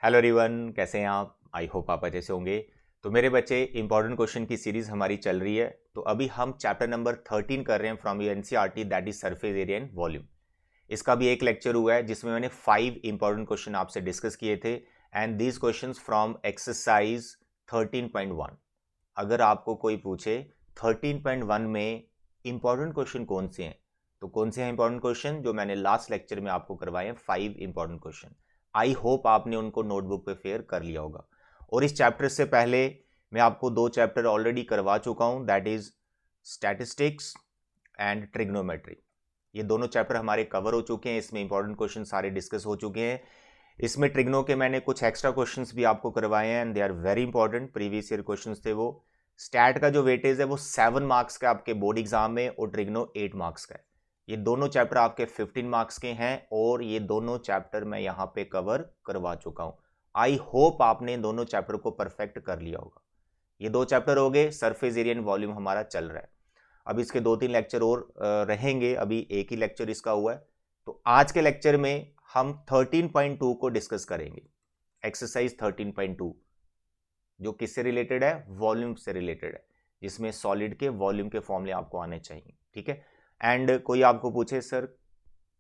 Hello everyone, कैसे हैं आप? आई होप आप अच्छे से होंगे। तो मेरे बच्चे, इंपॉर्टेंट क्वेश्चन की सीरीज हमारी चल रही है। तो अभी हम चैप्टर नंबर 13 कर रहे हैं from your NCERT, that is surface area and volume. इसका भी एक लेक्चर हुआ है जिसमें मैंने 5 इंपॉर्टेंट क्वेश्चन आपसे डिस्कस किए थे and these questions from exercise 13.1। अगर आपको कोई पूछे 13.1 में इंपॉर्टेंट क्वेश्चन कौन से हैं, तो कौन से हैं इंपॉर्टेंट क्वेश्चन जो मैंने लास्ट लेक्चर में आपको करवाए हैं, 5 इंपॉर्टेंट क्वेश्चन। आई होप आपने उनको नोटबुक पे फेयर कर लिया होगा। और इस चैप्टर से पहले मैं आपको 2 चैप्टर ऑलरेडी करवा चुका हूं, that is statistics and trigonometry. ये दोनों चैप्टर हमारे कवर हो चुके हैं, इसमें इंपॉर्टेंट क्वेश्चन सारे डिस्कस हो चुके हैं। इसमें ट्रिग्नो के मैंने कुछ एक्स्ट्रा क्वेश्चंस भी आपको करवाए हैं and they are very important, previous year questions थे वो। स्टैट का जो वेटेज है वो 7 मार्क्स का आपके बोर्ड एग्जाम में और ट्रिग्नो 8 मार्क्स का है। ये दोनों चैप्टर आपके 15 मार्क्स के हैं और ये दोनों चैप्टर मैं यहाँ पे कवर करवा चुका हूँ। आई होप आपने दोनों चैप्टर को परफेक्ट कर लिया होगा। ये 2 चैप्टर हो गए, सरफेस एरिया एंड वॉल्यूम हमारा चल रहा है। अब इसके 2-3 लेक्चर और रहेंगे, अभी एक ही लेक्चर इसका हुआ है। तो आज के लेक्चर में हम 13.2 को डिस्कस करेंगे, एक्सरसाइज 13.2, जो किससे रिलेटेड है? वॉल्यूम से रिलेटेड है, जिसमें सॉलिड के वॉल्यूम के फॉर्मूले आपको आने चाहिए। ठीक है। एंड कोई आपको पूछे सर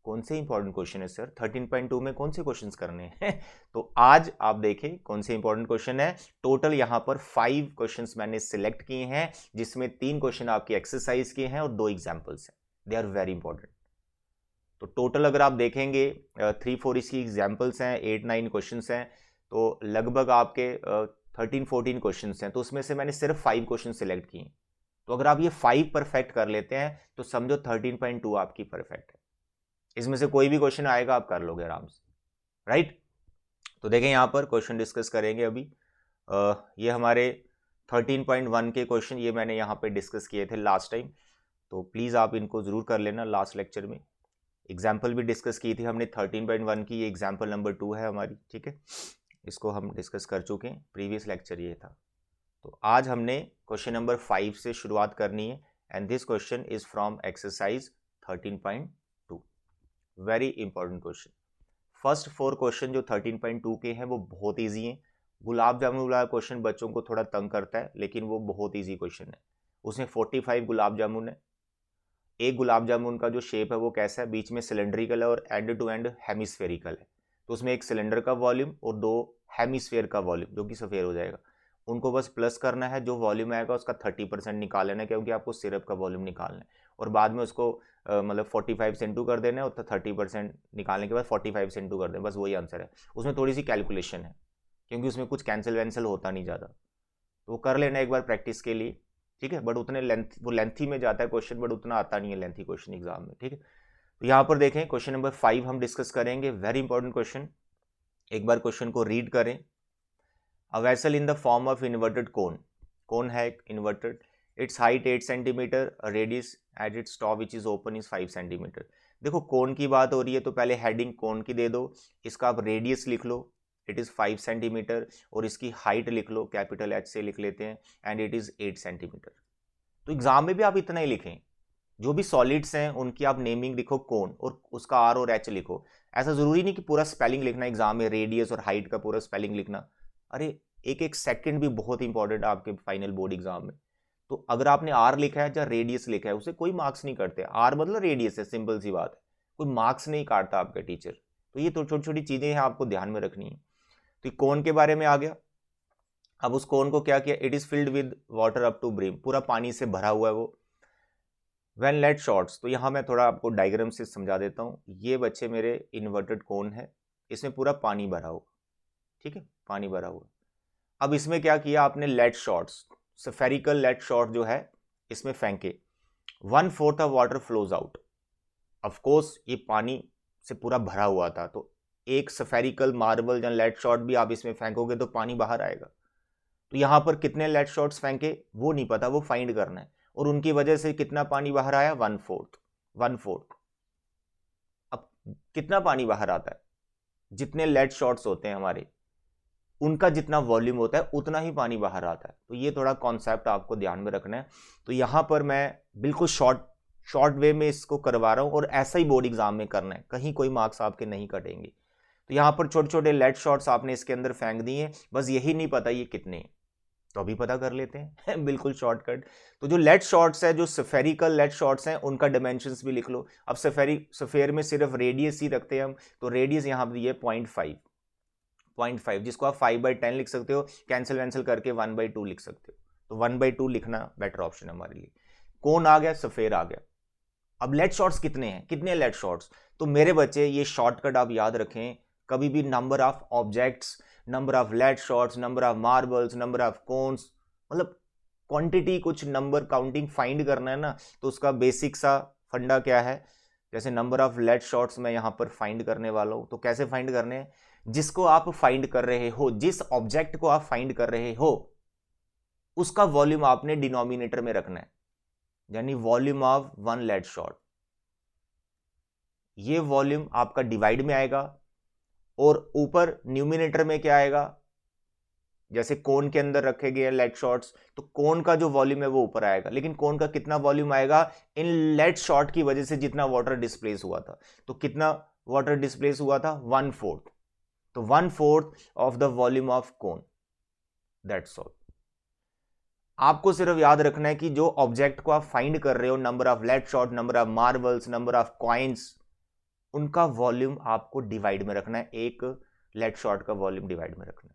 कौन से इंपॉर्टेंट क्वेश्चन है सर 13.2 में, कौन से क्वेश्चंस करने हैं तो आज आप देखें कौन से इंपॉर्टेंट क्वेश्चन है। टोटल यहां पर 5 क्वेश्चंस मैंने सिलेक्ट किए हैं, जिसमें 3 क्वेश्चन आपकी एक्सरसाइज के हैं और 2 एग्जांपल्स हैं। They are very important. तो टोटल अगर आप देखेंगे 3-4 इसकी एग्जांपल्स हैं, 8-9 क्वेश्चंस हैं, तो लगभग आपके 13-14 क्वेश्चंस हैं। तो उसमें से मैंने सिर्फ 5 क्वेश्चन सिलेक्ट किए। तो अगर आप ये 5 परफेक्ट कर लेते हैं तो समझो 13.2 आपकी परफेक्ट है। इसमें से कोई भी क्वेश्चन आएगा आप कर लोगे आराम से, राइट। तो देखें यहाँ पर क्वेश्चन डिस्कस करेंगे अभी। ये हमारे 13.1 के क्वेश्चन, ये मैंने यहाँ पे डिस्कस किए थे लास्ट टाइम, तो प्लीज़ आप इनको ज़रूर कर लेना। लास्ट लेक्चर में एग्जाम्पल भी डिस्कस की थी हमने 13.1 की, ये एग्जाम्पल नंबर 2 है हमारी। ठीक है, इसको हम डिस्कस कर चुके हैं, प्रीवियस लेक्चर ये था। तो आज हमने क्वेश्चन नंबर 5 से शुरुआत करनी है and this question is from exercise 13.2। Very important question. First 4 question जो 13.2 के हैं वो बहुत इजी हैं। गुलाब जामुन वाला क्वेश्चन बच्चों को थोड़ा तंग करता है, लेकिन वो बहुत इजी क्वेश्चन है। उसमें 45 गुलाब जामुन है। एक गुलाब जामुन का जो शेप है वो कैसा है? बीच में सिलेंड्रिकल है और एंड टू एंड हेमिस्फेरिकल है। तो उसमें एक सिलेंडर का वॉल्यूम और 2 हेमिस्फेयर का वॉल्यूम, जो कि सफेद हो जाएगा। उनको बस प्लस करना है, जो वॉल्यूम आएगा उसका 30% निकाल लेना है, क्योंकि आपको सिरप का वॉल्यूम निकालना है। और बाद में उसको मतलब 45 से इंटू कर देना है और 30% निकालने के बाद 45 से इंटू कर देना, बस वही आंसर है। उसमें थोड़ी सी कैलकुलेशन है, क्योंकि उसमें कुछ कैंसिल वैंसिल होता नहीं ज़्यादा, तो वो कर लेना एक बार प्रैक्टिस के लिए। ठीक है, बट उतने वो लेंथी में जाता है क्वेश्चन, बट उतना आता नहीं है लेंथी क्वेश्चन एग्जाम में। ठीक है, तो यहाँ पर देखें क्वेश्चन नंबर 5 हम डिस्कस करेंगे, वेरी इंपॉर्टेंट क्वेश्चन। एक बार क्वेश्चन को रीड करें। A vessel in the form of inverted cone, cone है inverted, its height 8 centimetre, radius at its top which is open is 5 centimetre. देखो कोन की बात हो रही है तो पहले हेडिंग कोन की दे दो, इसका आप रेडियस लिख लो, इट इज़ 5 सेंटीमीटर, और इसकी हाइट लिख लो, कैपिटल एच से लिख लेते हैं, एंड इट इज़ 8 सेंटीमीटर। तो एग्जाम में भी आप इतना ही लिखें, जो भी सॉलिड्स हैं उनकी आप नेमिंग लिखो कोन, और उसका आर और एच लिखो। ऐसा ज़रूरी नहीं कि पूरा स्पेलिंग लिखना एग्जाम में, रेडियस और हाइट का पूरा स्पेलिंग लिखना। अरे एक एक सेकंड भी बहुत इंपॉर्टेंट है आपके फाइनल बोर्ड एग्जाम में। तो अगर आपने आर लिखा है या रेडियस लिखा है, उसे कोई मार्क्स नहीं करते। आर मतलब रेडियस है, सिंपल सी बात है, कोई मार्क्स नहीं काटता आपका टीचर। तो ये तो छोटी छोटी चीज़ें हैं, आपको ध्यान में रखनी है। तो कोन के बारे में आ गया। अब उस कोन को क्या किया? It is filled with water up to brim, पूरा पानी से भरा हुआ है वो। व्हेन लेट शॉर्ट्स, तो यहाँ मैं थोड़ा आपको डायग्राम से समझा देता हूँ। ये बच्चे मेरे इन्वर्टेड कोन है, इसमें पूरा पानी भरा हुआ। ठीक है, पानी भरा हुआ। अब इसमें क्या किया आपने? Lead shots, spherical lead shot जो है इसमें फेंके। 1/4 of water flows out. Of course ये पानी से पूरा भरा हुआ था, तो एक स्फेरिकल मार्बल या लेट शॉट भी आप इसमें फेंकोगे तो पानी बाहर आएगा। तो यहाँ पर कितने लेट शॉट्स फेंके वो नहीं पता, वो फाइंड करना है। और उनकी वजह से कितना पानी बाहर आया? 1/4। अब कितना पानी बाहर आता है? जितने लेट शॉट्स होते हैं हमारे, उनका जितना वॉल्यूम होता है उतना ही पानी बाहर आता है। तो ये थोड़ा कॉन्सेप्ट आपको ध्यान में रखना है। तो यहाँ पर मैं बिल्कुल शॉर्ट वे में इसको करवा रहा हूँ, और ऐसा ही बोर्ड एग्जाम में करना है, कहीं कोई मार्क्स आपके नहीं कटेंगे। तो यहाँ पर छोटे छोटे लेड शॉट्स आपने इसके अंदर फेंक दिए, बस यही नहीं पता ये कितने हैं, तो अभी पता कर लेते हैं बिल्कुल शॉर्टकट। तो जो लेड शॉट्स है, जो स्फेरिकल लेड शॉट्स हैं, उनका डायमेंशंस भी लिख लो। अब स्फेयर में सिर्फ रेडियस ही रखते हैं हम, तो रेडियस यहाँ पर ये 0.5, जिसको आप 5/10 लिख सकते हो, कैंसिल वैंसिल करके 1/2 लिख सकते हो, तो 1/2 लिखना बेटर ऑप्शन है हमारे लिए। कौन आ गया, स्फेयर आ गया। अब लेड शॉट्स कितने हैं, कितने लेड शॉट्स? तो मेरे बच्चे ये शॉर्टकट आप याद रखें, कभी भी number of objects, number of lead shots, number of marbles, number of cones, मतलब क्वांटिटी, कुछ नंबर काउंटिंग फाइंड करना है ना, तो उसका बेसिक सा फंडा क्या है, जैसे नंबर ऑफ लेड शॉट्स मैं यहां पर फाइंड करने वाला हूं, तो कैसे फाइंड करने हैं, जिसको आप फाइंड कर रहे हो, जिस ऑब्जेक्ट को आप फाइंड कर रहे हो, उसका वॉल्यूम आपने डिनोमिनेटर में रखना है, यानी वॉल्यूम ऑफ 1 लेड शॉट, ये वॉल्यूम आपका डिवाइड में आएगा, और ऊपर न्यूमिनेटर में क्या आएगा, जैसे कोन के अंदर रखे गए लेड शॉट्स, तो कोन का जो वॉल्यूम है वो ऊपर आएगा, लेकिन कोन का कितना वॉल्यूम आएगा, इन लेड शॉट की वजह से जितना वाटर डिस्प्लेस हुआ था, तो कितना वाटर डिस्प्लेस हुआ था, 1/4, तो 1/4 of the volume of cone, that's all. आपको सिर्फ याद रखना है कि जो ऑब्जेक्ट को आप फाइंड कर रहे हो, number of lead shot, number of marbles, number of coins, उनका वॉल्यूम आपको डिवाइड में रखना है, एक लेड शॉट का वॉल्यूम डिवाइड में रखना है।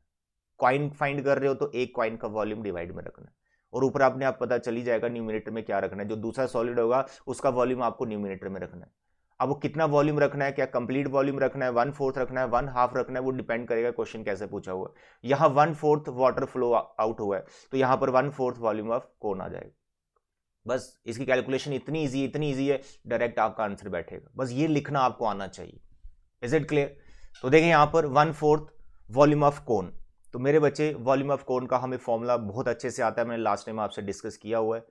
कॉइन फाइंड कर रहे हो तो एक कॉइन का वॉल्यूम डिवाइड में रखना है, और ऊपर आपने आप पता चली जाएगा न्यूमिनेटर में क्या रखना है, जो दूसरा सॉलिड होगा उसका वॉल्यूम आपको न्यूमिनेटर में रखना है। अब वो कितना वॉल्यूम रखना है, क्या कंप्लीट वॉल्यूम रखना है, 1/4 रखना है, 1/2 रखना है, वो डिपेंड करेगा क्वेश्चन कैसे पूछा हुआ है। यहां 1/4 वाटर फ्लो आउट हुआ है, तो यहां पर 1/4 वॉल्यूम ऑफ कोन आ जाएगा। बस इसकी कैलकुलेशन इतनी इजी है, डायरेक्ट आपका आंसर बैठेगा, बस ये लिखना आपको आना चाहिए। Is it clear? तो देखें यहां पर 1/4 वॉल्यूम ऑफ कोन, तो मेरे बच्चे वॉल्यूम ऑफ कोन का हमें फॉर्मूला बहुत अच्छे से आता है, मैंने लास्ट टाइम आपसे डिस्कस किया हुआ है।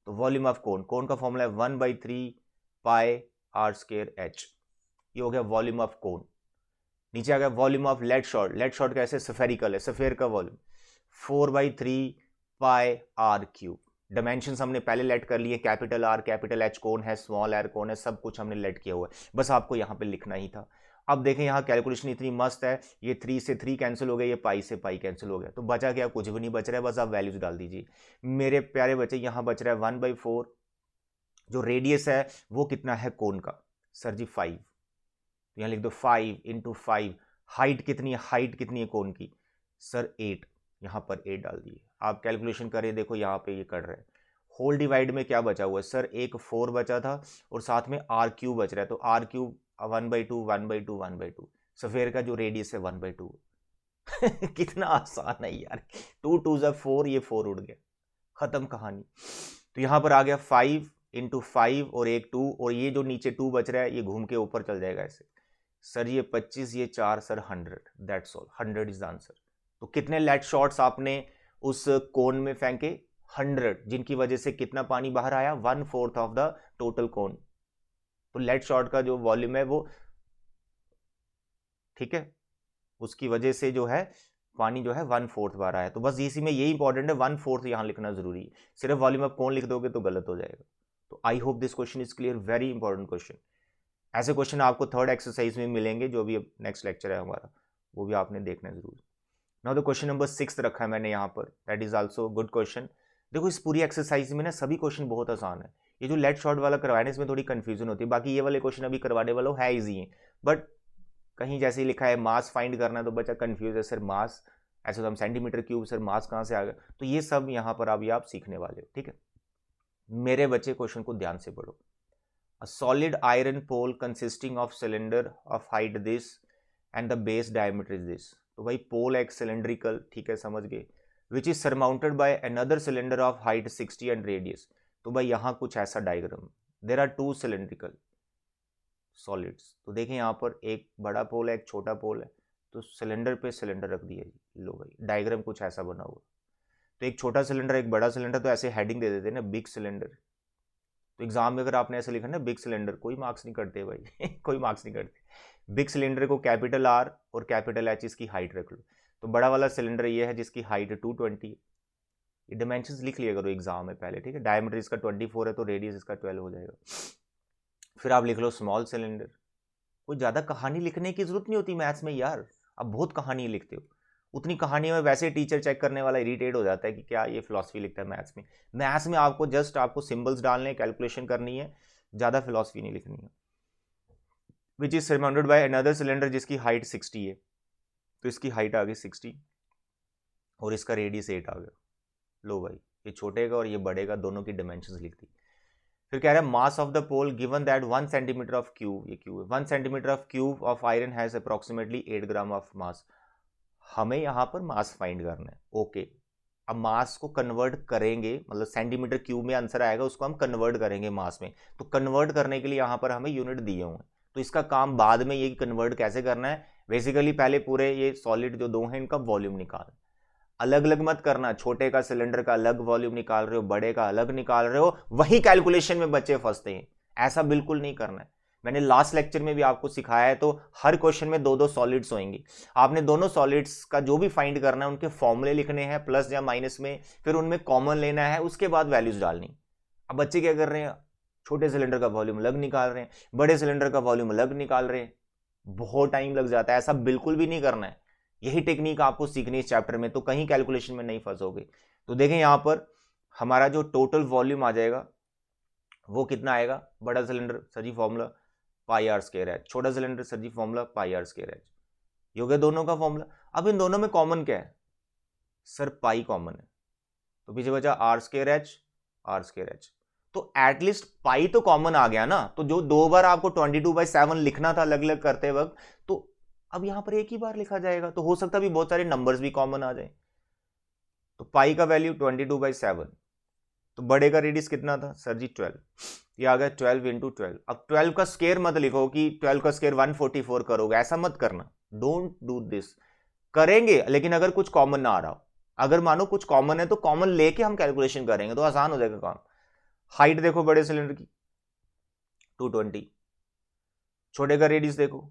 तो वॉल्यूम ऑफ कोन का फॉर्मूला है 1/3 पाई r²h, ये हो गया वॉल्यूम ऑफ कोन। नीचे आ गया वॉल्यूम ऑफ लेड शॉट कैसे, स्फेरिकल है, स्फेयर का वॉल्यूम 4/3 पाई r³ डायमेंशंस हमने पहले लेट कर लिए, कैपिटल आर कैपिटल एच कौन है, स्मॉल आर कौन है, सब कुछ हमने लेट किया हुआ है, बस आपको यहां पे लिखना ही था। अब देखें यहाँ कैलकुलेशन इतनी मस्त है, ये 3 से 3 कैंसिल हो गया, ये पाई से पाई कैंसिल हो गया, तो बचा क्या, कुछ भी नहीं बच रहा है, बस आप वैल्यूज डाल दीजिए मेरे प्यारे बच्चे। यहाँ बच रहा है 1/4, जो रेडियस है वो कितना है कोन का, सर जी 5, तो यहाँ लिख दो 5 × 5। हाइट कितनी है, हाइट कितनी है कोन की, सर 8, यहाँ पर 8 डाल दिए। आप कैलकुलेशन करें, देखो यहाँ पे ये कर रहे हैं, होल डिवाइड में क्या बचा हुआ है, सर एक 4 बचा था और साथ में r³ बच रहा है, तो r³ 1/2 1/2 1/2, सफेयर का जो रेडियस है 1/2 कितना आसान है यार, 2 2 ज़ा 4, ये 4 उड़ गया, खत्म कहानी। तो यहाँ पर आ गया 5 × 5 और एक 2, और ये जो नीचे 2 बच रहा है ये घूम के ऊपर चल जाएगा ऐसे, सर ये 25, ये 4, sir 100, that's all, 100 is the answer. तो कितने लेड शॉट्स आपने उस कोन में फेंके, 100, जिनकी वजह से कितना पानी बाहर आया, 1/4 ऑफ द टोटल कोन। तो लेड शॉट का जो वॉल्यूम है वो, ठीक है, उसकी वजह से जो है पानी जो है 1/4 बार आया, तो बस इसी में यही इंपॉर्टेंट है, 1/4 यहां लिखना जरूरी है, सिर्फ वॉल्यूम ऑफ कौन लिख दोगे तो गलत हो जाएगा। तो I hope this question is clear, very important question. ऐसे क्वेश्चन आपको थर्ड एक्सरसाइज में मिलेंगे, जो भी नेक्स्ट लेक्चर है हमारा, वो भी आपने देखना है जरूर। नाउ द क्वेश्चन नंबर 6 रखा है मैंने यहाँ पर, that is also good question. देखो इस पूरी एक्सरसाइज में ना सभी क्वेश्चन बहुत आसान है, ये जो लेट शॉर्ट वाला करवाने इसमें थोड़ी कंफ्यूजन होती है, बाकी ये वाले क्वेश्चन अभी करवाने वाला है इजी है, बट कहीं जैसे ही लिखा है मास फाइंड करना है तो बच्चा कंफ्यूज है, सर मास ऐसे तो हम सेंटीमीटर क्यूब, सर मास कहाँ से आ गया, तो ये सब यहाँ पर अभी आप सीखने वाले हो, ठीक है। मेरे बच्चे क्वेश्चन को ध्यान से पढ़ो। A solid iron pole consisting of cylinder of height this and the base diameter is this, तो भाई पोल एक सिलेंड्रिकल, ठीक है समझ गए, which is surmounted by another cylinder of height 60 and radius, तो भाई यहाँ कुछ ऐसा diagram, there are 2 cylindrical solids, तो देखें यहाँ पर एक बड़ा पोल है एक छोटा पोल है, तो सिलेंडर पे सिलेंडर रख दिया जी, लो भाई डायग्राम कुछ ऐसा बना हुआ, तो एक छोटा सिलेंडर एक बड़ा सिलेंडर, तो ऐसे हेडिंग दे देते हैं ना, बिग सिलेंडर। तो एग्जाम में अगर आपने ऐसे लिखा ना बिग सिलेंडर, कोई मार्क्स नहीं करते भाई कोई मार्क्स नहीं करते। बिग सिलेंडर को कैपिटल आर और कैपिटल एच इसकी हाइट रख लो, तो बड़ा वाला सिलेंडर ये है जिसकी हाइट 220, ये डायमेंशंस लिख लिया करो एग्जाम में पहले, ठीक है। डायमीटर इसका 24 है तो रेडियस इसका 12 हो जाएगा। फिर आप लिख लो स्मॉल सिलेंडर, कोई ज़्यादा कहानी लिखने की जरूरत नहीं होती मैथ्स में यार, आप बहुत कहानी लिखते हो, उतनी कहानी में वैसे टीचर चेक करने वाला इरिटेट हो जाता है कि क्या ये फिलॉसफी लिखता है मैथ्स में। मैथ्स में आपको जस्ट आपको सिंबल्स डालने, कैलकुलेशन करनी है, ज़्यादा फिलॉसफी नहीं लिखनी है। Which is surrounded by another cylinder जिसकी हाइट 60 है, तो इसकी हाइट आ गई 60 और इसका रेडियस 8 आ गया। लो भाई, ये छोटे का और ये बड़े का दोनों की डायमेंशंस लिख दी। फिर कह रहा है mass of the pole given that 1 centimetre of cube, ये क्यूब है, 1 centimetre of cube of iron has approximately 8 gram of mass. हमें यहां पर मास फाइंड करना है। ओके, अब मास को कन्वर्ट करेंगे, मतलब सेंटीमीटर क्यूब में आंसर आएगा, उसको हम कन्वर्ट करेंगे मास में। तो कन्वर्ट करने के लिए यहां पर हमें यूनिट दिए हुए हैं, तो इसका काम बाद में ये कन्वर्ट कैसे करना है। बेसिकली पहले पूरे ये सॉलिड जो दो हैं इनका वॉल्यूम निकाल, अलग अलग मत करना, छोटे का सिलेंडर का अलग वॉल्यूम निकाल रहे हो, बड़े का अलग निकाल रहे हो, वही कैलकुलेशन में बच्चे फंसते हैं। ऐसा बिल्कुल नहीं करना है। मैंने लास्ट लेक्चर में भी आपको सिखाया है, तो हर क्वेश्चन में दो दो सॉलिड्स होंगे, आपने दोनों सॉलिड्स का जो भी फाइंड करना है उनके फॉर्मूले लिखने हैं प्लस या माइनस में, फिर उनमें कॉमन लेना है, उसके बाद वैल्यूज डालनी। अब बच्चे क्या कर रहे हैं, छोटे सिलेंडर का वॉल्यूम अलग निकाल रहे हैं, बड़े सिलेंडर का वॉल्यूम अलग निकाल रहे हैं, बहुत टाइम लग जाता है। ऐसा बिल्कुल भी नहीं करना है, यही टेक्निक आपको सीखनी है इस चैप्टर में, तो कहीं कैलकुलेशन में नहीं फंसोगे। तो देखें यहां पर हमारा जो टोटल वॉल्यूम आ जाएगा वो कितना आएगा। बड़ा cylinder sir ji formula pi R square H, छोटा cylinder sir ji formula pi R square H, ये हो गया दोनों का फॉर्मूला। अब इन दोनों में कॉमन क्या है सर, पाई कॉमन है, तो पीछे बचा R square H, R square H. तो एटलीस्ट पाई तो कॉमन आ गया ना, तो जो दो बार आपको 22/7 लिखना था अलग अलग करते वक्त, तो अब यहां पर एक ही बार लिखा जाएगा, तो हो सकता है भी बहुत सारे नंबर्स भी कॉमन आ जाए। तो पाई का वैल्यू 22/7, तो बड़े का रेडियस कितना था सर जी 12, ये आ गया 12 इंटू 12। अब 12 का स्क्वायर मत लिखो कि 12 का स्क्वायर 144 करोगे, ऐसा मत करना, डोंट डू दिस। करेंगे लेकिन अगर कुछ कॉमन ना आ रहा हो, अगर मानो कुछ कॉमन है तो कॉमन लेके हम कैलकुलेशन करेंगे तो आसान हो जाएगा काम। हाइट देखो बड़े सिलेंडर की 220, छोटे का रेडियस देखो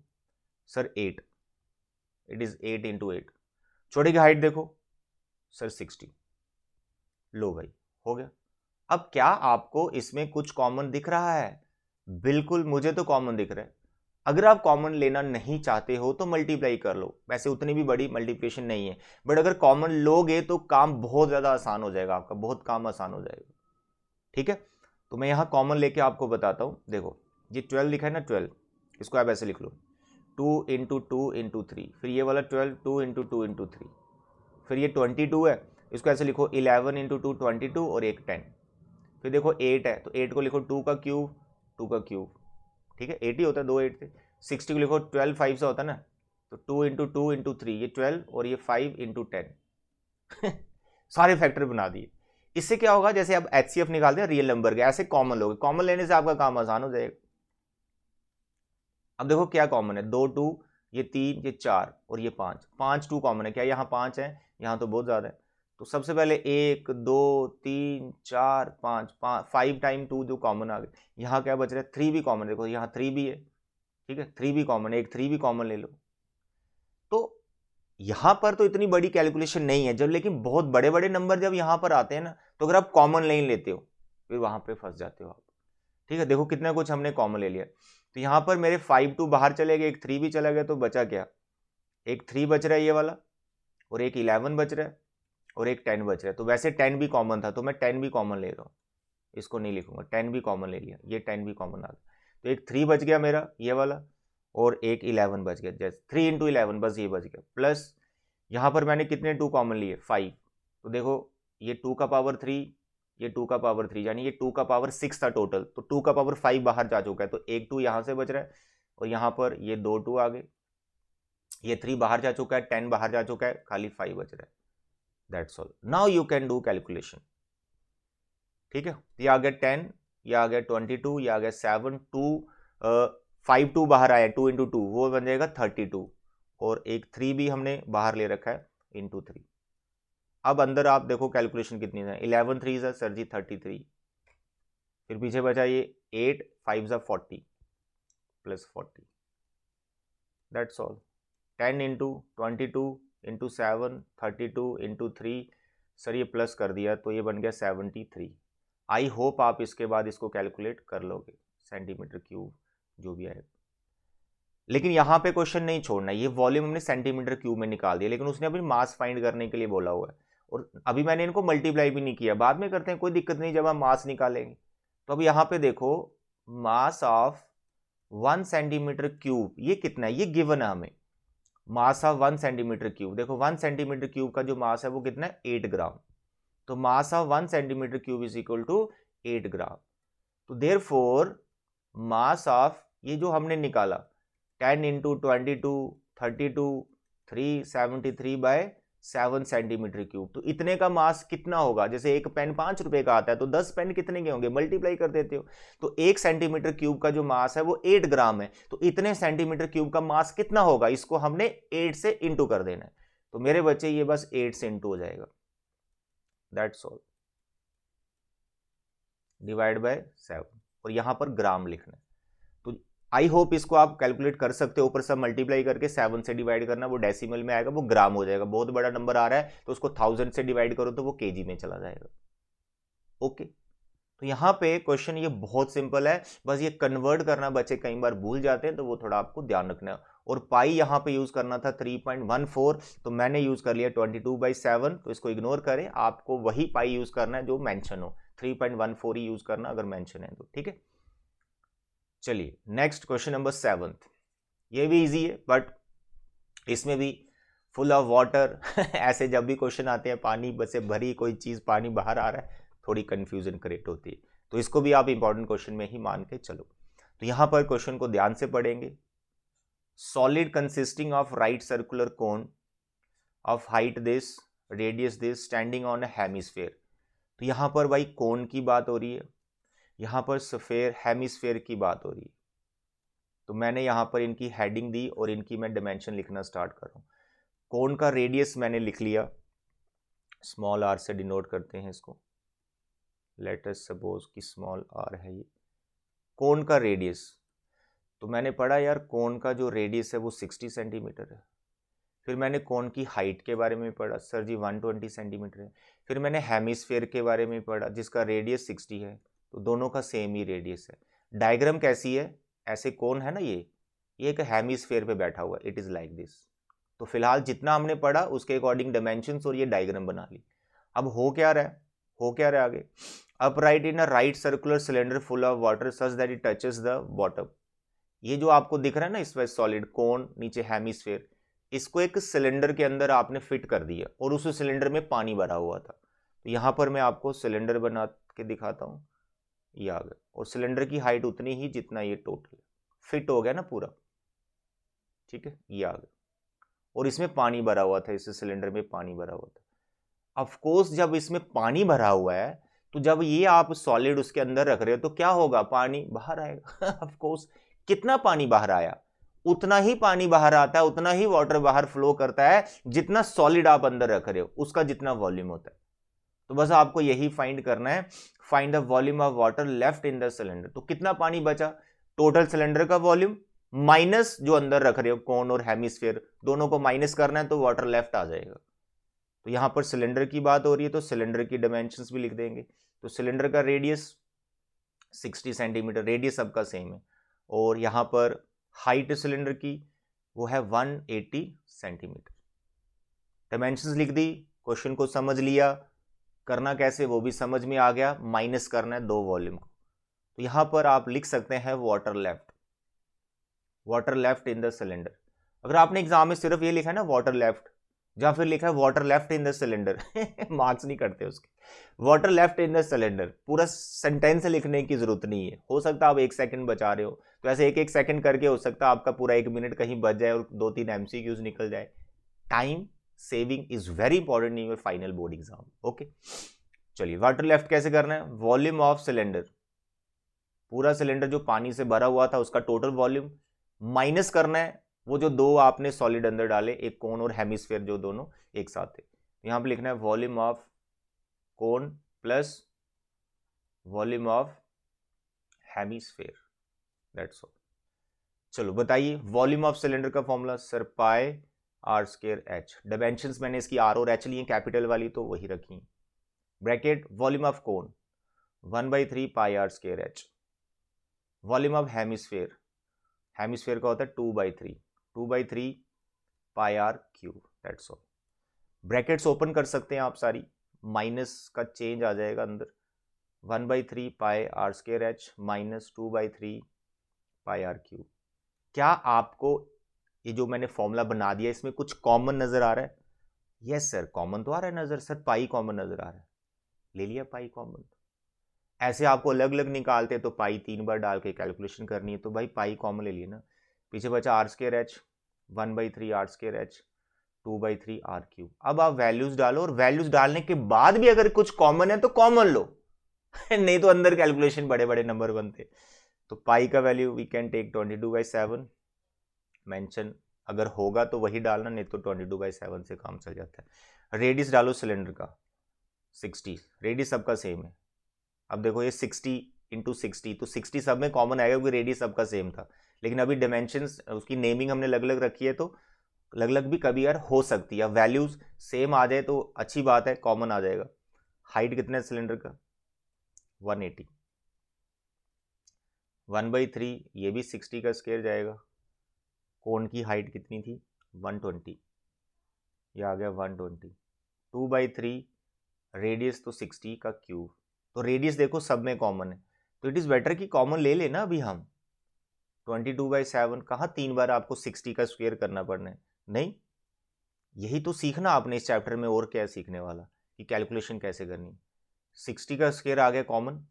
सर 8, इट इज 8 इंटू 8। छोटे की हाइट देखो सर 60। लो भाई हो गया। अब क्या आपको इसमें कुछ कॉमन दिख रहा है? बिल्कुल, मुझे तो कॉमन दिख रहा है। अगर आप कॉमन लेना नहीं चाहते हो तो मल्टीप्लाई कर लो, वैसे उतनी भी बड़ी मल्टीप्लिकेशन नहीं है, बट अगर कॉमन लोगे तो काम बहुत ज्यादा आसान हो जाएगा, आपका बहुत काम आसान हो जाएगा। ठीक है, तो मैं यहां कॉमन लेके आपको बताता हूं। देखो ये 12 लिखा है ना, 12 इसको आप ऐसे लिख लो 2 इंटू 2 इंटू 3, फिर ये वाला 12 2 इंटू 2 इंटू 3, फिर ये 22 है, इसको ऐसे लिखो 11 इंटू 2 22 और एक 10, फिर देखो 8 है तो 8 को लिखो 2 का क्यूब, 2 का क्यूब, ठीक है 8 ही होता है, 2 8 थे। 60 को लिखो 12 5 से होता है ना, तो 2 इंटू 2 इंटू 3, ये 12 और ये 5 इंटू 10 सारे फैक्टर बना दिए। इससे क्या होगा, जैसे आप एचसीएफ निकालते हैं रियल नंबर के, ऐसे कॉमन लोगे, कॉमन लेने से आपका काम आसान हो जाएगा। अब देखो क्या कॉमन है, 2 2, ये 3, ये 4 और ये 5, 5 2 कॉमन है, क्या यहाँ 5 है, यहाँ तो बहुत ज्यादा है। तो सबसे पहले 1 2 3 4 5, 5 टाइम 2 जो कॉमन आ गए, यहाँ क्या बच रहा है 3 भी कॉमन, देखो यहाँ 3 भी है, ठीक है 3 भी कॉमन है, एक 3 भी कॉमन ले लो। तो यहां पर तो इतनी बड़ी कैलकुलेशन नहीं है जब, लेकिन बहुत बड़े बड़े नंबर जब यहां पर आते हैं ना, तो अगर आप कॉमन नहीं लेते हो फिर वहां पे फंस जाते हो आप। ठीक है, देखो कितना कुछ हमने कॉमन ले लिया, तो यहां पर मेरे 5 2 बाहर चले गए, एक 3 भी चला गया, तो बचा क्या, एक 3 बच रहा है ये वाला, और एक 11 बच रहा है, और एक 10 बच रहा है। तो वैसे 10 भी कॉमन था तो मैं 10 भी कॉमन ले रहा हूँ, इसको नहीं लिखूंगा, 10 भी कॉमन ले लिया, ये 10 भी कॉमन आ गया, तो एक 3 बच गया मेरा ये वाला, और एक 11 बच गया, जैसे 3 इंटू 11 बस ये बच गया, प्लस यहां पर मैंने कितने 2 कॉमन लिए 5, तो देखो ये 2 का पावर 3, ये 2 का पावर 3, यानी ये 2 का पावर 6 था टोटल, तो 2 का पावर 5 बाहर जा चुका है, तो एक 2 यहां से बच रहा है, और यहां पर ये 2 2 आ गए, ये 3 बाहर जा चुका है, 10 बाहर जा चुका है, खाली 5 बच रहा है। That's all, now you can do calculation. ठीक है, ये आ गया 10, ये आ गया 22, ये आ गया 7 2, 5 2 बाहर आया, 2 इंटू 2 वो बन जाएगा 32, और एक 3 भी हमने बाहर ले रखा है इंटू 3। अब अंदर आप देखो कैलकुलेशन कितनी है, 11 3 है सर जी 33, फिर पीछे बचा ये 8 5 जा 40 plus 40, that's all. 10 into 22 into 7 32 into 3, sir ये प्लस कर दिया तो ये बन गया 73। आई होप आप इसके बाद इसको कैलकुलेट कर लोगे, सेंटीमीटर क्यूब जो भी आएगा। लेकिन यहाँ पे क्वेश्चन नहीं छोड़ना, ये वॉल्यूम हमने सेंटीमीटर क्यूब में निकाल दिया, लेकिन उसने अभी मास फाइंड करने के लिए बोला हुआ है, और अभी मैंने इनको मल्टीप्लाई भी नहीं किया, बाद में करते हैं, कोई दिक्कत नहीं जब हम मास निकालेंगे। तो अब यहाँ पे देखो मास ऑफ 1 सेंटीमीटर क्यूब ये कितना है, ये गिवन है हमें, मास ऑफ 1 सेंटीमीटर क्यूब। देखो 1 सेंटीमीटर क्यूब का जो मास है वो कितना है, 8 ग्राम। तो mass of 1 centimetre cube is equal to 8 gram. तो देयरफॉर मास ऑफ ये जो हमने निकाला 10 इंटू 22 32 373 बाय 7 सेंटीमीटर क्यूब, तो इतने का मास कितना होगा, जैसे एक पेन 5 रुपए का आता है तो 10 पेन कितने के होंगे, मल्टीप्लाई कर देते हो, तो 1 सेंटीमीटर क्यूब का जो मास है वो 8 ग्राम है, तो इतने सेंटीमीटर क्यूब का मास कितना होगा, इसको हमने 8 से इंटू कर देना है। तो मेरे बच्चे ये बस 8 से इंटू हो जाएगा, दैट्स ऑल, डिवाइड बाय 7, और यहां पर ग्राम लिखना है। तो आई होप इसको आप कैलकुलेट कर सकते हो, ऊपर सब मल्टीप्लाई करके 7 से डिवाइड करना, वो डेसिमल में आएगा, वो ग्राम हो जाएगा। बहुत बड़ा नंबर आ रहा है तो उसको 1000 से डिवाइड करो तो वो केजी में चला जाएगा। ओके, तो यहाँ पे क्वेश्चन ये बहुत सिंपल है, बस ये कन्वर्ट करना बच्चे कई बार भूल जाते हैं, तो वो थोड़ा आपको ध्यान रखना है। और पाई यहाँ पे यूज करना था 3.14, तो मैंने यूज कर लिया 22/7, तो इसको इग्नोर करें, आपको वही पाई यूज करना है जो मेंशन हो, 3.14 ही यूज करना अगर मेंशन है तो, ठीक है। चलिए नेक्स्ट क्वेश्चन नंबर 7, ये भी इजी है बट इसमें भी फुल ऑफ वाटर ऐसे जब भी क्वेश्चन आते हैं पानी से भरी कोई चीज पानी बाहर आ रहा है, थोड़ी कंफ्यूजन क्रिएट होती है, तो इसको भी आप इंपॉर्टेंट क्वेश्चन में ही मान के चलो। तो यहां पर क्वेश्चन को ध्यान से पढ़ेंगे। Solid consisting of right circular cone of height this radius this standing on a hemisphere. तो यहां पर भाई कोन की बात हो रही है, यहां पर स्फेयर हेमिस्फेयर की बात हो रही है। तो मैंने यहां पर इनकी हेडिंग दी और इनकी मैं डिमेंशन लिखना स्टार्ट कर रहा हूं। कोन का रेडियस मैंने लिख लिया, स्मॉल आर से डिनोट करते हैं इसको, लेट अस सपोज कि स्मॉल आर है ये कोन का रेडियस। तो मैंने पढ़ा यार कोन का जो रेडियस है वो 60 सेंटीमीटर है। फिर मैंने कोन की हाइट के बारे में पढ़ा, सर जी 120 सेंटीमीटर है। फिर मैंने हेमिस्फेयर के बारे में पढ़ा जिसका रेडियस 60 है, तो दोनों का सेम ही रेडियस है। डायग्राम कैसी है, ऐसे कोन है ना ये एक हेमिस्फेयर पे बैठा हुआ, इट इज लाइक दिस। तो फिलहाल जितना हमने पढ़ा उसके अकॉर्डिंग डायमेंशंस और ये डायग्राम बना ली। अब हो क्या रहा है, हो क्या रहा है आगे, upright in a right circular cylinder full of water such that it touches the bottom. ये जो आपको दिख रहा है ना इसमें सॉलिड कोन नीचे हेमिस्फेयर, इसको एक सिलेंडर के अंदर आपने फिट कर दिया और उस सिलेंडर में पानी भरा हुआ था। तो यहां पर मैं आपको सिलेंडर बना के दिखाता हूं, ये आ गया, और सिलेंडर की हाइट उतनी ही जितना ये टोटल फिट हो गया ना पूरा, ठीक है, ये आ गया, और इसमें पानी भरा हुआ था, इस सिलेंडर में पानी भरा हुआ था। ऑफ कोर्स जब इसमें पानी भरा हुआ है तो जब ये आप सॉलिड उसके अंदर रख रहे हो तो क्या होगा, पानी बाहर आएगा ऑफ कोर्स। कितना पानी बाहर आया, उतना ही पानी बाहर आता है, उतना ही वाटर बाहर फ्लो करता है जितना सॉलिड आप अंदर रख रहे हो उसका जितना वॉल्यूम होता है। तो बस आपको यही फाइंड करना है, find the volume of water left in the cylinder. तो कितना पानी बचा, टोटल सिलेंडर का वॉल्यूम माइनस जो अंदर रख रहे हो कोन और हेमिस्फेयर, दोनों को माइनस करना है तो वाटर लेफ्ट आ जाएगा। तो यहां पर सिलेंडर की बात हो रही है तो सिलेंडर की डायमेंशंस भी लिख देंगे। तो सिलेंडर का रेडियस 60 सेंटीमीटर, रेडियस सबका सेम है, और यहां पर हाइट सिलेंडर की वो है 180 सेंटीमीटर। डायमेंशंस लिख दी, क्वेश्चन को समझ लिया, करना कैसे वो भी समझ में आ गया, माइनस करना है दो वॉल्यूम को। तो यहां पर आप लिख सकते हैं water left in the cylinder. अगर आपने एग्जाम में सिर्फ ये लिखा है ना वाटर लेफ्ट, जहां फिर लिखा है water left in the cylinder marks नहीं करते उसके। Water left in the cylinder पूरा सेंटेंस लिखने की जरूरत नहीं है, हो सकता है आप 1 सेकंड बचा रहे हो तो ऐसे 1-1 सेकंड करके हो सकता है आपका पूरा 1 मिनट कहीं बच जाए और 2-3 MCQs निकल जाए। Time saving is very important in your final board exam. Okay चलिए, वाटर लेफ्ट कैसे करना है, वॉल्यूम ऑफ सिलेंडर, पूरा सिलेंडर जो पानी से भरा हुआ था उसका टोटल वॉल्यूम माइनस करना है वो जो दो आपने सॉलिड अंदर डाले, एक कोन और हेमिस्फेयर जो दोनों एक साथ थे। यहां पे लिखना है volume of cone plus volume of hemisphere, that's all. चलो बताइए, वॉल्यूम ऑफ सिलेंडर का formula sir pi R square H. Dimensions मैंने इसकी आर और एच ली है कैपिटल वाली तो वही रखी, bracket volume of cone 1/3 pi R square H, volume of hemisphere hemisphere का होता है 2/3 pi R cube, that's all. Brackets open कर सकते हैं आप सारी, माइनस का चेंज आ जाएगा अंदर, 1/3 pi R square H minus 2/3 pi R cube. क्या आपको ये जो मैंने फॉर्मूला बना दिया इसमें कुछ कॉमन नजर आ रहा है? यस सर, कॉमन तो आ रहा है नजर, सर पाई कॉमन नजर आ रहा है, ले लिया पाई कॉमन। ऐसे आपको अलग अलग निकालते तो पाई 3 बार डाल के कैलकुलेशन करनी है, तो भाई पाई कॉमन ले लिए ना। पीछे बचा R square H 1/3 R square H 2/3 R cube. अब आप वैल्यूज डालो, और वैल्यूज डालने के बाद भी अगर कुछ कॉमन है तो कॉमन लो नहीं तो अंदर कैलकुलेशन बड़े बड़े नंबर बनते। तो पाई का value we can take 22/7 mention, अगर होगा तो वही डालना, नहीं तो 22/7 से काम चल जाता है। रेडियस डालो सिलेंडर का 60, रेडियस सबका सेम है। अब देखो ये 60 × 60, तो 60 सब में कॉमन आएगा क्योंकि रेडियस सबका सेम था, लेकिन अभी डायमेंशंस उसकी नेमिंग हमने अलग अलग रखी है, तो अलग अलग भी कभी यार हो सकती है। वैल्यूज सेम आ जाए तो अच्छी बात है, कॉमन आ जाएगा। हाइट कितना है सिलेंडर का? 180, 1/3 ये भी 60 का स्क्वायर जाएगा। कोण की हाइट कितनी थी? 120, ये आ गया 120। 2/3 रेडियस तो 60 का क्यूब, तो रेडियस देखो सब में कॉमन है, तो इट इज बेटर कि कॉमन ले लेना अभी हम। 22/7 कहाँ 3 बार आपको 60 का स्क्वायर करना पड़ना है, नहीं। यही तो सीखना आपने इस चैप्टर में, और क्या है सीखने वाला कि कैलकुलेशन कैसे करनी। 60 का स्क्वायर आ गया कॉमन।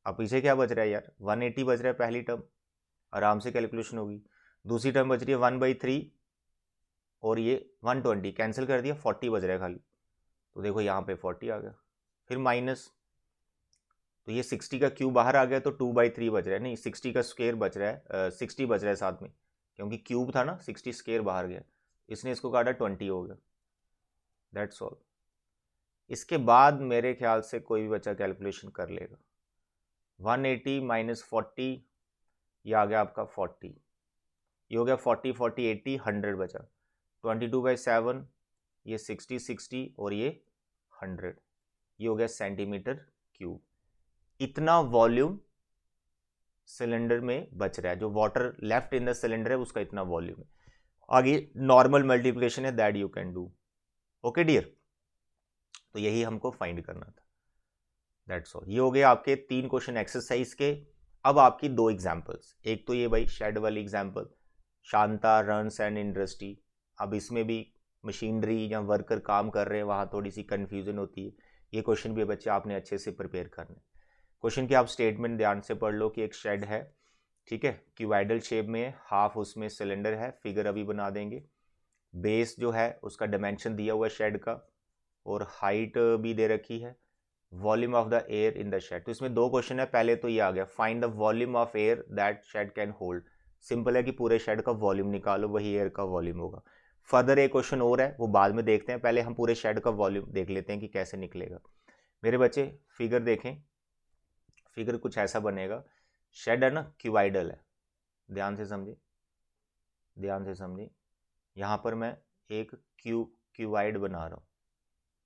अब पीछे क्या बच रहा है यार? 180 बच रहा है पहली टर्म, आराम से कैलकुलेशन होगी। दूसरी टर्म बच रही है 1/3 और ये 120 कैंसिल कर दिया, 40 बच रहा है खाली, तो देखो यहाँ पे 40 आ गया। फिर माइनस, तो ये 60 का क्यूब बाहर आ गया तो 2/3 बच रहा है, नहीं 60 का स्क्वायर बच रहा है, 60 बच रहा है साथ में, क्योंकि क्यूब था ना, 60 स्क्वायर बाहर गया, इसने इसको काटा 20 हो गया, दैट्स ऑल। इसके बाद मेरे ख्याल से कोई भी बच्चा कैलकुलेशन कर लेगा। 180 माइनस 40, ये आ गया आपका 40, ये हो गया 40 40 80 100 बचा। 22/7, ये 60 60 और ये 100, ये हो गया सेंटीमीटर क्यूब। इतना वॉल्यूम सिलेंडर में बच रहा है, जो water left in the cylinder है उसका इतना वॉल्यूम है। आगे नॉर्मल मल्टीप्लिकेशन है, that you can do. Okay dear, तो यही हमको फाइंड करना था, दैट्स ऑल। ये हो गए आपके 3 क्वेश्चन एक्सरसाइज के। अब आपकी 2 एग्जांपल्स, एक तो ये भाई शेड वाली example, Shanta runs and industry. अब इसमें भी मशीनरी या वर्कर काम कर रहे हैं, वहाँ थोड़ी सी कन्फ्यूजन होती है। ये क्वेश्चन भी बच्चे आपने अच्छे से प्रिपेयर करना है। क्वेश्चन की आप स्टेटमेंट ध्यान से पढ़ लो कि एक शेड है, ठीक है, क्यूबाइडल शेप में है, हाफ उसमें सिलेंडर है, फिगर अभी बना देंगे। बेस जो है उसका डायमेंशन दिया हुआ है शेड का, और हाइट भी दे रखी है। Volume of the air in the shed, तो इसमें 2 क्वेश्चन है। पहले तो ये आ गया, find the volume of air that shed can hold. Simple है कि पूरे शेड का वॉल्यूम निकालो, वही एयर का वॉल्यूम होगा। फर्दर एक क्वेश्चन और है, वो बाद में देखते हैं, पहले हम पूरे शेड का वॉल्यूम देख लेते हैं कि कैसे निकलेगा। मेरे बच्चे फिगर देखें, फिगर कुछ ऐसा बनेगा। शेड है ना, क्यूबाइडल है, ध्यान से समझे, ध्यान से समझे। यहाँ पर मैं एक क्यूबाइड बना रहा हूँ,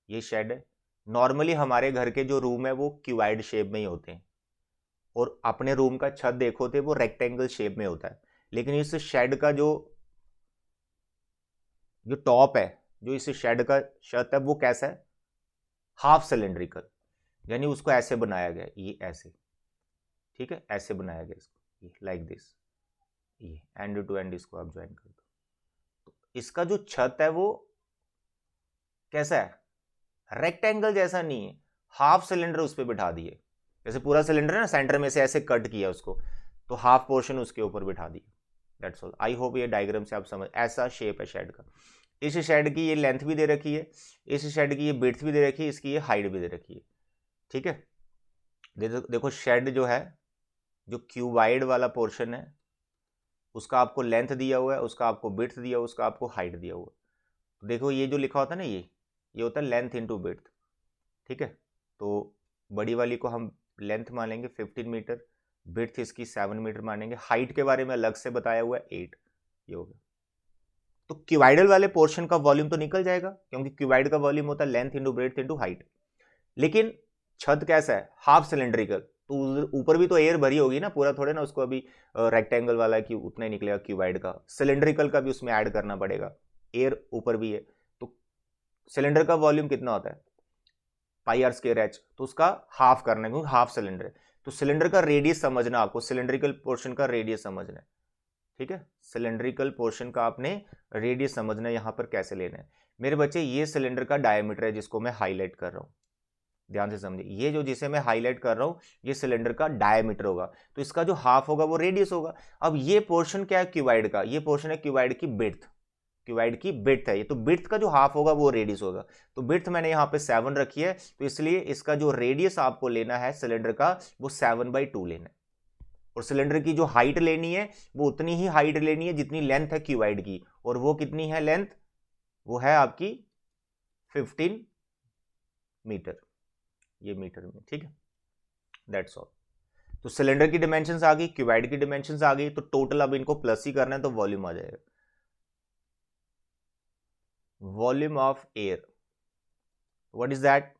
ये शेड है। नॉर्मली हमारे घर के जो रूम है वो क्यूबाइड शेप में ही होते हैं, और अपने रूम का छत देखो तो वो रेक्टेंगल शेप में होता है। लेकिन इस शेड का जो टॉप है, जो इस शेड का छत है, वो कैसा है? हाफ सिलेंड्रिकल, यानी उसको ऐसे बनाया गया, ये ऐसे, ठीक है, ऐसे बनाया गया इसको, ये लाइक दिस, ये एंड टू एंड इसको आप ज्वाइन कर दो। तो इसका जो छत है वो कैसा है? रेक्टेंगल जैसा नहीं है, हाफ सिलेंडर उस पर बिठा दिए। जैसे पूरा सिलेंडर है ना, सेंटर में से ऐसे कट किया उसको, तो हाफ पोर्शन उसके ऊपर बिठा दिया, दैट्स ऑल। आई होप ये डायग्राम से आप समझ, ऐसा शेप है शेड का। इस शेड की ये लेंथ भी दे रखी है, इस शेड की ये विड्थ भी दे रखी है, इसकी ये हाइट भी दे रखी है, ठीक है। देखो शेड जो है, जो क्यूबाइड वाला पोर्शन है, उसका आपको लेंथ दिया हुआ है, उसका आपको विड्थ दिया हुआ है, उसका आपको हाइट दिया हुआ है। तो देखो ये जो लिखा होता है ना, ये होता है लेंथ इनटू विड्थ, ठीक है। तो बड़ी वाली को हम लेंथ मानेंगे 15 मीटर, विड्थ इसकी 7 मीटर मानेंगे। हाइट के बारे में अलग से बताया हुआ है 8, ये हो गया। तो क्यूबाइडल वाले पोर्शन का वॉल्यूम तो निकल जाएगा, क्योंकि क्यूबाइड का वॉल्यूम होता है length into breadth into height. लेकिन छत कैसा है? हाफ सिलेंड्रिकल, तो ऊपर भी तो एयर भरी होगी ना, पूरा थोड़े ना उसको अभी रेक्टेंगल वाला कि उतना ही निकलेगा क्यूबाइड का, सिलेंड्रिकल का भी उसमें ऐड करना पड़ेगा, एयर ऊपर भी है। तो सिलेंडर का वॉल्यूम कितना होता है पाई आर स्क्वायर एच, तो उसका हाफ करना है क्योंकि हाफ सिलेंडर है। तो सिलेंडर का रेडियस समझना, आपको सिलेंड्रिकल पोर्शन का रेडियस समझना है, ठीक है, सिलेंड्रिकल पोर्शन का आपने रेडियस समझना है। यहां पर कैसे लेना है मेरे बच्चे, ये सिलेंडर का डायमीटर है जिसको मैं हाईलाइट कर रहा हूं, ध्यान से समझिए, ये जो जिसे मैं हाईलाइट कर रहा हूं ये सिलेंडर का डायमीटर होगा, तो इसका जो हाफ होगा वो रेडियस होगा। अब ये पोर्शन क्या है क्यूबाइड का, ये पोर्शन है क्यूबाइड की बिड्थ, क्यूबाइड की बिड्थ है ये, तो बिड्थ का जो हाफ होगा वो रेडियस होगा। तो बिड्थ मैंने यहाँ पे 7 रखी है, तो इसलिए इसका जो रेडियस आपको लेना है सिलेंडर का वो 7/2 लेना है, और सिलेंडर की जो हाइट लेनी है वो उतनी ही हाइट लेनी है जितनी लेंथ है क्यूबाइड की, और वो कितनी है लेंथ, वो है आपकी 15 मीटर, ये मीटर में, ठीक है, दैट्स ऑल। तो सिलेंडर की डिमेंशंस आ गई, क्यूबाइड की डिमेंशंस आ गई, तो टोटल अब इनको प्लस ही करना है तो वॉल्यूम आ जाएगा, volume of air, what is that,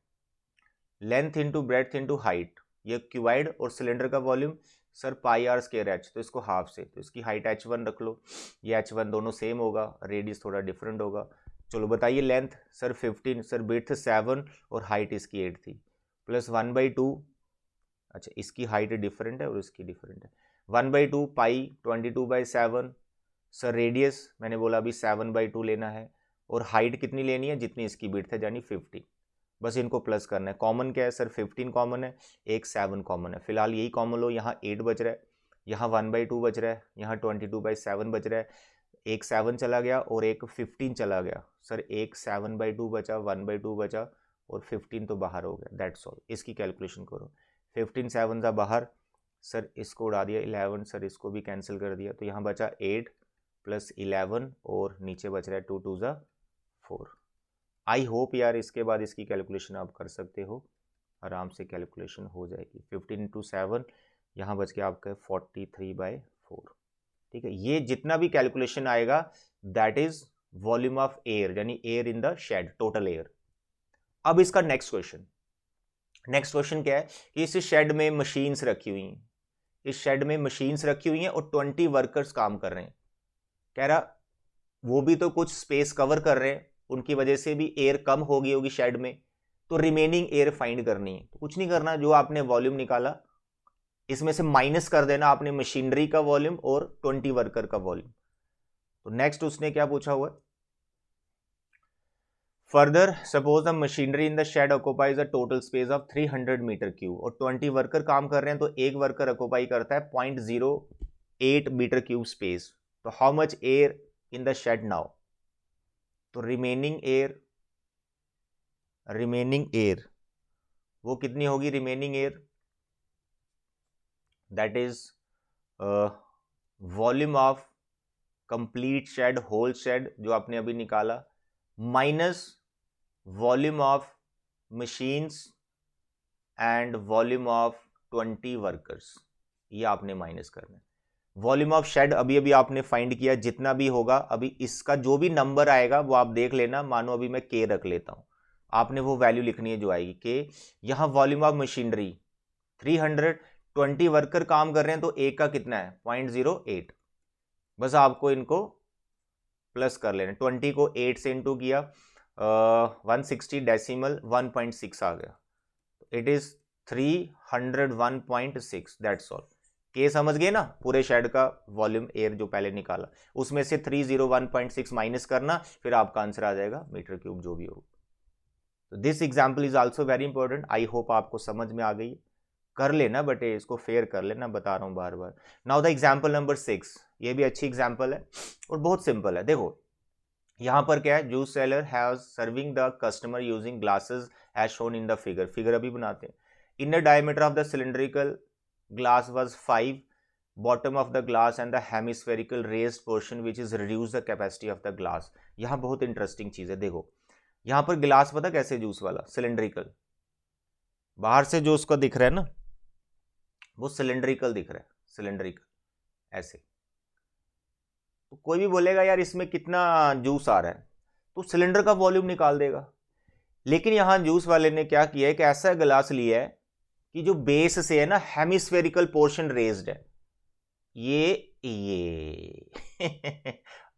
length into breadth into height, ये क्यूबाइड और सिलेंडर का volume sir pi R square H, तो इसको हाफ से, तो इसकी हाइट h1 रख लो, ये h1 दोनों सेम होगा, रेडियस थोड़ा डिफरेंट होगा। चलो बताइए लेंथ सर 15, सर ब्रेड्थ 7 और हाइट इसकी 8 थी, प्लस 1/2, अच्छा इसकी हाइट डिफरेंट है और इसकी डिफरेंट है, 1/2 पाई 22/7, सर रेडियस मैंने बोला अभी 7/2 लेना है, और हाइट कितनी लेनी है जितनी इसकी ब्रेड्थ है यानी 50, बस इनको प्लस करना है। कॉमन क्या है सर 15 कॉमन है, एक 7 कॉमन है, फिलहाल यही कॉमन लो, यहाँ 8 बच रहा है, यहाँ 1/2 बच रहा है, यहाँ 22/7 बच रहा है, एक 7 चला गया और एक 15 चला गया, सर एक 7/2 बचा, 1/2 बचा और 15 तो बाहर हो गया, दैट्स ऑल। इसकी कैलकुलेशन करो, 15 7 था बाहर, सर इसको उड़ा दिया 11, सर इसको भी कैंसिल कर दिया, तो यहाँ बचा 8 प्लस 11 और नीचे बच रहा है 2 2 4। आई होप यार इसके बाद इसकी कैलकुलेशन आप कर सकते हो, आराम से कैलकुलेशन हो जाएगी, 15 × 7 यहाँ बच गया आपका 43/4, ठीक है। ये जितना भी कैलकुलेशन आएगा that is volume of air, यानी air in the shade, total air. अब इसका नेक्स्ट क्वेश्चन क्या है कि इस शेड में मशीन्स रखी हुई हैं, इस शेड में मशीन्स रखी हुई हैं और 20 वर्कर्स काम कर रहे हैं, कह रहा वो भी तो कुछ स्पेस कवर कर रहे हैं, उनकी वजह से भी एयर कम हो गई होगी शेड में, तो रिमेनिंग एयर फाइंड करनी है। तो कुछ नहीं करना, जो आपने वॉल्यूम निकाला इसमें से माइनस कर देना आपने मशीनरी का वॉल्यूम और 20 वर्कर का वॉल्यूम। तो नेक्स्ट उसने क्या पूछा हुआ है, further suppose the machinery in the shed occupies a total space of 300 metre cube और 20 वर्कर काम कर रहे हैं, तो एक वर्कर ऑक्युपाई करता है 0.08 मीटर क्यूब स्पेस, तो how much air in the shed now, तो रिमेनिंग एयर वो कितनी होगी, remaining air that is volume of complete shed, whole shed जो आपने अभी निकाला, minus volume of machines and volume of 20 workers, ये आपने माइनस करना है। वॉल्यूम ऑफ शेड अभी अभी आपने फाइंड किया, जितना भी होगा अभी इसका जो भी नंबर आएगा वो आप देख लेना, मानो अभी मैं के रख लेता हूं, आपने वो वैल्यू लिखनी है जो आएगी के। यहां वॉल्यूम ऑफ मशीनरी 300, 20 वर्कर काम कर रहे हैं, तो एक का कितना है 0.08, बस आपको इनको प्लस कर लेना, 20 को 8 से इंटू किया 160 डेसिमल 1.6 आ गया, इट इज 301.6, दैट्स ऑल। के समझ गए ना, पूरे शेड का वॉल्यूम एयर जो पहले निकाला उसमें से 301.6 माइनस करना, फिर आपका आंसर आ जाएगा मीटर क्यूब जो भी हो। तो this example is also very important, I hope आपको समझ में आ गई, कर लेना बट इसको फेयर कर लेना, बता रहा हूं बार बार। नाउ द एग्जांपल नंबर 6, ये भी अच्छी एग्जांपल है और बहुत सिंपल है। देखो यहां पर क्या है, juice seller has serving the customer using glasses as shown in the figure अभी बनाते हैं। Inner diameter of the cylindrical glass was 5, bottom of the glass and the hemispherical raised portion which is reduce the capacity of the glass। यहां बहुत interesting चीज है, देखो यहां पर गिलास पता कैसे जूस वाला, सिलेंड्रिकल, बाहर से जो उसका दिख रहा है ना वो सिलेंड्रिकल दिख रहा है, सिलेंड्रिकल ऐसे, तो कोई भी बोलेगा यार इसमें कितना जूस आ रहा है, तो सिलेंडर का वॉल्यूम निकाल देगा। लेकिन यहां जूस वाले ने क्या किया है कि ऐसा गिलास लिया है कि जो बेस से है ना हेमिस्फेरिकल पोर्शन रेज्ड है, ये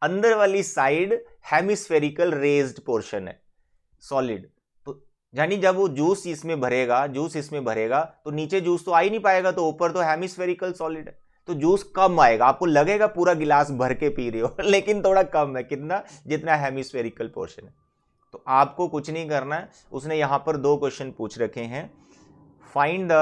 अंदर वाली साइड हेमिस्फेरिकल रेज्ड पोर्शन है सॉलिड। तो यानी जब वो जूस इसमें भरेगा तो नीचे जूस तो आ ही नहीं पाएगा, तो ऊपर तो हेमिस्फेरिकल सॉलिड है, तो जूस कम आएगा। आपको लगेगा पूरा गिलास भर के पी रहे हो लेकिन थोड़ा कम है, कितना, जितना हेमिस्फेरिकल पोर्शन है। तो आपको कुछ नहीं करना है। उसने यहां पर 2 क्वेश्चन पूछ रखे हैं। Find the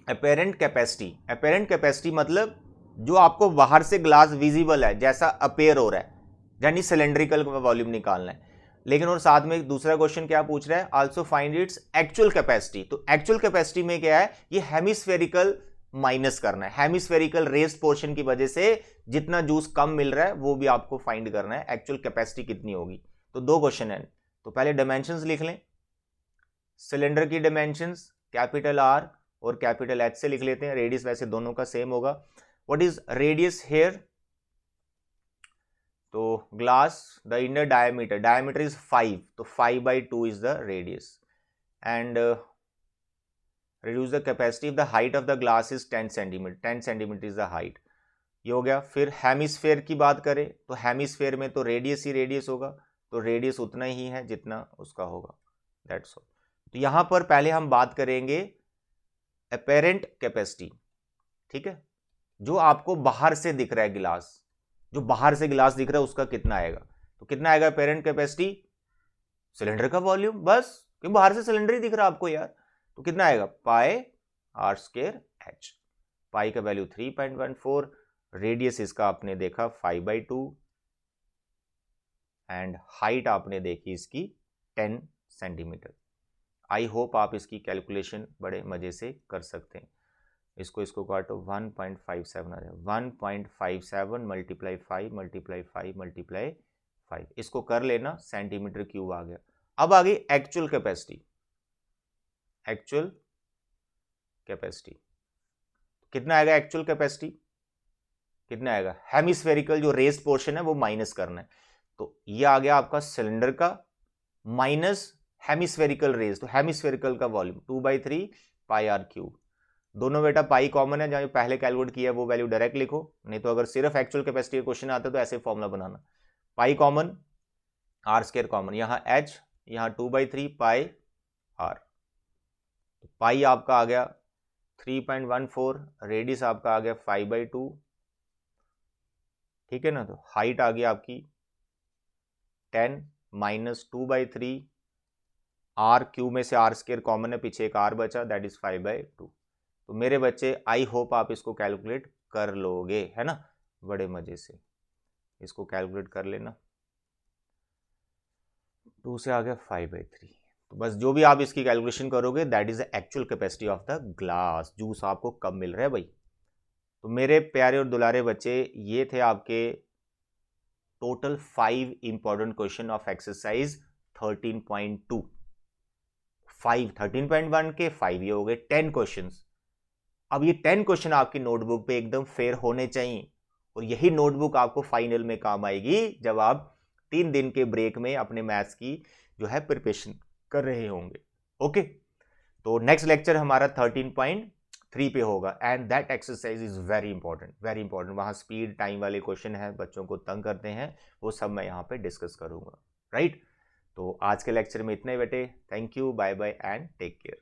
apparent capacity. Apparent capacity मतलब जो आपको बाहर से ग्लास विजिबल है, जैसा अपेयर हो रहा है, यानी सिलेंड्रिकल वॉल्यूम निकालना है। लेकिन और साथ में दूसरा क्वेश्चन क्या पूछ रहा है, also find its actual capacity. तो एक्चुअल कैपेसिटी में क्या है, ये हेमिस्फेरिकल माइनस करना है, हेमिस्फेरिकल रेस्ड पोर्शन की वजह से जितना जूस कम मिल रहा है वो भी आपको फाइंड करना है, एक्चुअल कैपेसिटी कितनी होगी। तो 2 क्वेश्चन है। तो पहले डायमेंशंस लिख लें, सिलेंडर की डायमेंशंस कैपिटल आर और कैपिटल एच से लिख लेते हैं। रेडियस वैसे दोनों का सेम होगा। व्हाट इज रेडियस हेयर, तो glass the inner diameter is 5, तो 5/2 is the radius. And reduce the capacity if the height of the glass is 10 centimetre, 10 centimetre is the height. ये हो गया। फिर हेमिस्फेयर की बात करें तो हेमिस्फेयर में तो रेडियस ही रेडियस होगा, तो रेडियस उतना ही है जितना उसका होगा, दैट्स ऑल। तो यहां पर पहले हम बात करेंगे अपेरेंट कैपेसिटी, ठीक है, जो आपको बाहर से दिख रहा है गिलास, जो बाहर से गिलास दिख रहा है उसका कितना आएगा। तो कितना आएगा अपेरेंट कैपेसिटी, सिलेंडर का वॉल्यूम, बस, क्योंकि बाहर से सिलेंडर ही दिख रहा है आपको यार। तो कितना आएगा, पाई आर स्क्वायर एच। पाई का वैल्यू 3.14, रेडियस इसका आपने देखा 5/2 एंड हाइट आपने देखी इसकी 10 सेंटीमीटर। आई होप आप इसकी कैलकुलेशन बड़े मजे से कर सकते हैं। इसको काटो, 1.57 आ जाए, 1.57 मल्टीप्लाई 5 मल्टीप्लाई 5 मल्टीप्लाई 5, इसको कर लेना, सेंटीमीटर क्यूब आ गया। अब आ गई एक्चुअल कैपेसिटी। एक्चुअल कैपेसिटी कितना आएगा, एक्चुअल कैपेसिटी कितना आएगा, हेमिस्फेरिकल जो रेस्ड पोर्शन है वो माइनस करना है। तो ये आ गया आपका सिलेंडर का माइनस हेमिस्फेरिकल रेज, तो हेमिस्फेरिकल का वॉल्यूम 2/3 पाई आर क्यूब। दोनों बेटा पाई कॉमन है, जहां पहले कैलकुलेट किया वो वैल्यू डायरेक्ट लिखो, नहीं तो अगर सिर्फ एक्चुअल कैपेसिटी का क्वेश्चन आता तो ऐसे फॉर्मूला बनाना। Pi common, R square common, यहां एच, यहां 2/3 पाई आर। तो पाई आपका आ गया 3.14, रेडियस आपका आ गया 5/2, ठीक है ना। तो हाइट आ गई आपकी 10 माइनस 2/3, आर क्यूब में से आर स्क्वायर कॉमन है, पीछे एक आर बचा, दैट इज 5/2। तो मेरे बच्चे आई होप आप इसको कैलकुलेट कर लोगे, है ना, बड़े मजे से इसको कैलकुलेट कर लेना। 2 से आ गया 5/3। तो बस जो भी आप इसकी कैलकुलेशन करोगे that is the actual capacity of the glass, juice आपको कब मिल रहा है भाई। तो मेरे प्यारे और दुलारे बच्चे, ये थे आपके total 5 important question of exercise 13.2। 5 13.1 के 5 ये हो गए 10 क्वेश्चंस। अब ये 10 क्वेश्चन आपकी नोटबुक पे एकदम फेयर होने चाहिए, और यही नोटबुक आपको फाइनल में काम आएगी जब आप 3 दिन के ब्रेक में अपने मैथ्स की जो है प्रिपरेशन कर रहे होंगे। ओके, तो नेक्स्ट लेक्चर हमारा 13.3 पे होगा, and that exercise is very important, very important. वहां स्पीड टाइम वाले क्वेश्चन है, बच्चों को तंग करते हैं, वो सब मैं यहाँ पे डिस्कस करूंगा, राइट। तो आज के लेक्चर में इतने बेटे, thank you, bye bye and take care.